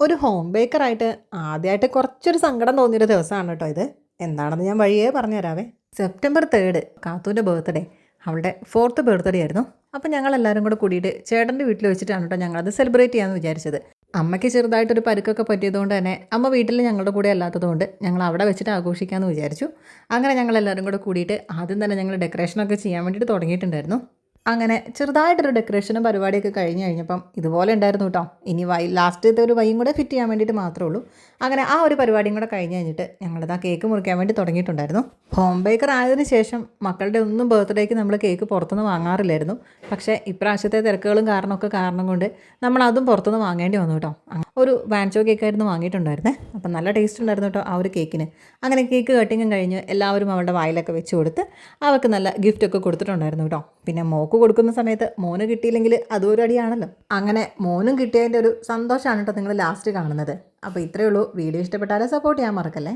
ഒരു ഹോം ബേക്കറായിട്ട് ആദ്യമായിട്ട് കുറച്ചൊരു സങ്കടം തോന്നിയൊരു ദിവസമാണ് കേട്ടോ ഇത്. എന്താണെന്ന് ഞാൻ വഴിയേ പറഞ്ഞുതരാവേ. സെപ്റ്റംബർ 3 കാത്തൂൻ്റെ ബർത്ത്ഡേ, അവളുടെ 4th ബർത്ത്ഡേ ആയിരുന്നു. അപ്പം ഞങ്ങളെല്ലാവരും കൂടെ കൂടിയിട്ട് ചേട്ടൻ്റെ വീട്ടിൽ വെച്ചിട്ടാണ് കേട്ടോ ഞങ്ങളത് സെലിബ്രേറ്റ് ചെയ്യാമെന്ന് വിചാരിച്ചത്. അമ്മയ്ക്ക് ചെറുതായിട്ടൊരു പരുക്കൊക്കെ പറ്റിയതുകൊണ്ട് തന്നെ അമ്മ വീട്ടിൽ ഞങ്ങളുടെ കൂടെ അല്ലാത്തതുകൊണ്ട് ഞങ്ങൾ അവിടെ വെച്ചിട്ട് ആഘോഷിക്കാമെന്ന് വിചാരിച്ചു. അങ്ങനെ ഞങ്ങളെല്ലാവരും കൂടെ കൂടിയിട്ട് ആദ്യം തന്നെ ഞങ്ങൾ ഡെക്കറേഷനൊക്കെ ചെയ്യാൻ വേണ്ടിയിട്ട് തുടങ്ങിയിട്ടുണ്ടായിരുന്നു. അങ്ങനെ ചെറുതായിട്ടൊരു ഡെക്കറേഷനും പരിപാടിയൊക്കെ കഴിഞ്ഞ് കഴിഞ്ഞപ്പം ഇതുപോലെ ഉണ്ടായിരുന്നു കേട്ടോ. ഇനി ലാസ്റ്റത്തെ ഒരു വൈയും കൂടെ ഫിറ്റ് ചെയ്യാൻ വേണ്ടിയിട്ട് മാത്രമേ ഉള്ളൂ. അങ്ങനെ ആ ഒരു പരിപാടിയും കൂടെ കഴിഞ്ഞ് കഴിഞ്ഞിട്ട് ഞങ്ങളിതാ കേക്ക് മുറിക്കാൻ വേണ്ടി തുടങ്ങിയിട്ടുണ്ടായിരുന്നു. ഹോം ബേക്കർ ആയതിനു ശേഷം മക്കളുടെ ഒന്നും ബർത്ത്ഡേക്ക് നമ്മൾ കേക്ക് പുറത്തുനിന്ന് വാങ്ങാറില്ലായിരുന്നു. പക്ഷേ ഇപ്രാവശ്യത്തെ തിരക്കുകളും കാരണം കൊണ്ട് നമ്മൾ അതും പുറത്തുനിന്ന് വാങ്ങേണ്ടി വന്നു കേട്ടോ. ഒരു വാൻചോ കേക്കായിരുന്നു വാങ്ങിയിട്ടുണ്ടായിരുന്നേ. അപ്പം നല്ല ടേസ്റ്റ് ഉണ്ടായിരുന്നു കേട്ടോ ആ ഒരു കേക്കിന്. അങ്ങനെ കേക്ക് കട്ടിങ്ങും കഴിഞ്ഞ് എല്ലാവരും അവളുടെ വായിലൊക്കെ വെച്ച് കൊടുത്ത് അവൾക്ക് നല്ല ഗിഫ്റ്റൊക്കെ കൊടുത്തിട്ടുണ്ടായിരുന്നു കേട്ടോ. പിന്നെ മോക്ക് കൊടുക്കുന്ന സമയത്ത് മോന് കിട്ടിയില്ലെങ്കിൽ അതും ഒരു അടിയാണല്ലോ. അങ്ങനെ മോനും കിട്ടിയതിൻ്റെ ഒരു സന്തോഷമാണ് കേട്ടോ നിങ്ങൾ ലാസ്റ്റ് കാണുന്നത്. അപ്പോൾ ഇത്രയേ ഉള്ളൂ. വീഡിയോ ഇഷ്ടപ്പെട്ടാലും സപ്പോർട്ട് ചെയ്യാൻ മറക്കല്ലേ.